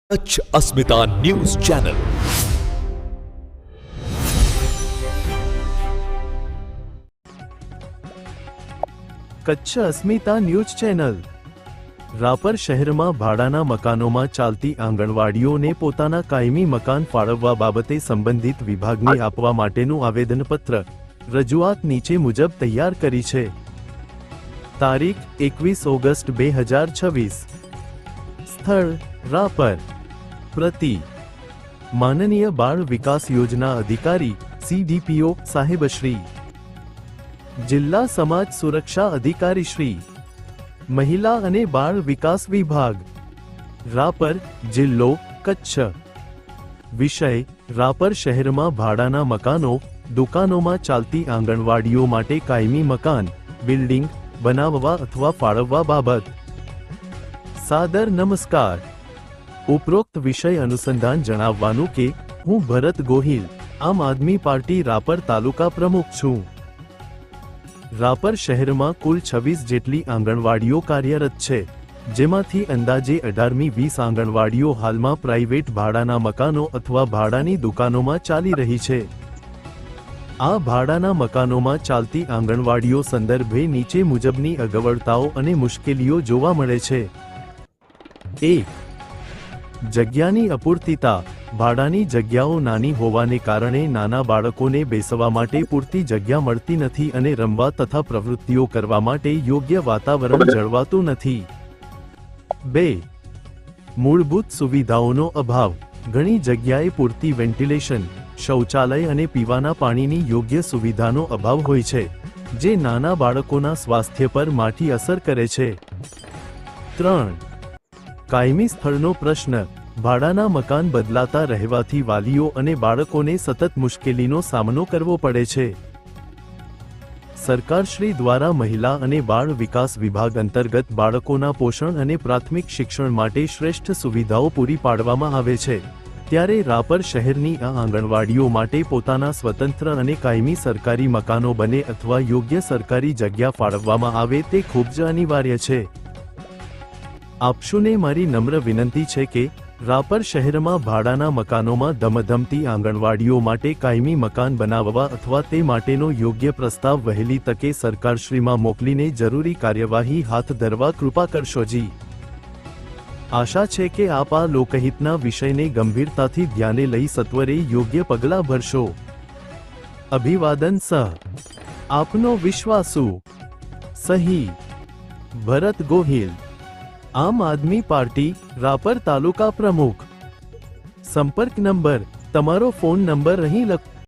કચ્છ અસ્મિતા news channel. Kutch અસ્મિતા news channel. Rapar શહેરમાં ભાડાના મકાનોમાં ચાલતી આંગણવાડીઓને પોતાના કાયમી મકાન ફાળવવા બાબતે સંબંધિત વિભાગને આપવા માટેનું આવેદનપત્ર રજૂઆત નીચે મુજબ તૈયાર કરી છે. તારીખ 21 ઓગસ્ટ 2026. સ્થળ રાપર. પ્રતિ માનનીય બાળ વિકાસ યોજના અધિકારી CDPO સાહેબશ્રી, જિલ્લા સમાજ સુરક્ષા અધિકારી શ્રી, મહિલા અને બાળ વિકાસ વિભાગ, રાપર, જિલ્લો કચ્છ. વિષય: રાપર શહેરમાં ભાડાના મકાનો, દુકાનોમાં ચાલતી આંગણવાડીઓ માટે કાયમી મકાન, બિલ્ડિંગ બનાવવા અથવા ફાળવવા બાબત. સાદર નમસ્કાર. ઉપરોક્ત વિષય અનુસંધાન જણાવવાનું કે હું ભરત ગોહિલ, આમ આદમી પાર્ટી રાપર તાલુકા પ્રમુખ છું. રાપર શહેરમાં કુલ 26 જેટલી આંગણવાડીઓ કાર્યરત છે, જેમાંથી અંદાજે 18મી 20 આંગણવાડીઓ હાલમાં પ્રાઇવેટ ભાડાના મકાનો અથવા ભાડાની દુકાનોમાં ચાલી રહી છે. આ ભાડાના મકાનોમાં ચાલતી આંગણવાડીઓ સંદર્ભે નીચે મુજબની અગવડતાઓ અને મુશ્કેલીઓ જોવા મળે છે. 1. જગ્યાની અપૂર્તિતા. ભાડાની જગ્યાઓ નાની હોવાને કારણે નાના બાળકોને બેસવા માટે પૂરતી જગ્યા મળતી નથી અને રમવા તથા પ્રવૃત્તિઓ કરવા માટે યોગ્ય વાતાવરણ જળવાતું નથી. 2. મૂળભૂત સુવિધાઓનો અભાવ. ઘણી જગ્યાએ પૂરતી વેન્ટિલેશન, શૌચાલય અને પીવાના પાણીની યોગ્ય સુવિધાનો અભાવ હોય છે, જે નાના બાળકોના સ્વાસ્થ્ય પર માઠી અસર કરે છે. 3. કાયમી સ્થળનો પ્રશ્ન. ભાડાના મકાન બદલાતા રહેવાથી વાલીઓ અને બાળકોને સતત મુશ્કેલીનો સામનો કરવો પડે છે. સરકારશ્રી દ્વારા મહિલા અને બાળ વિકાસ વિભાગ અંતર્ગત બાળકોના પોષણ અને પ્રાથમિક શિક્ષણ માટે શ્રેષ્ઠ સુવિધાઓ પૂરી પાડવામાં આવે છે, ત્યારે રાપર શહેરની આ આંગણવાડીઓ માટે પોતાના સ્વતંત્ર અને કાયમી સરકારી મકાનો બને અથવા યોગ્ય સરકારી જગ્યા ફાળવવામાં આવે તે ખૂબ જ અનિવાર્ય છે. આપશુને મારી નમ્ર વિનંતી છે કે રાપર શહેરમાં ભાડાના મકાનોમાં ધમધમતી આંગણવાડીઓ માટે કાયમી મકાન બનાવવા અથવા તે માટેનો યોગ્ય પ્રસ્તાવ વહેલી તકે સરકારશ્રીમાં મોકલીને જરૂરી કાર્યવાહી હાથ ધરવા કૃપા કરશોજી. આશા છે કે આપ આ લોકહિતના વિષયને ગંભીરતાથી ધ્યાને લઈ સત્વરે યોગ્ય પગલાં ભરશો. અભિવાદન સહ. આપનો વિશ્વાસુ સહી ભરત ગોહિલ, આમ આદમી પાર્ટી રાપર તાલુકા પ્રમુખ. સંપર્ક નંબર. તમારો ફોન નંબર અહીં લખો.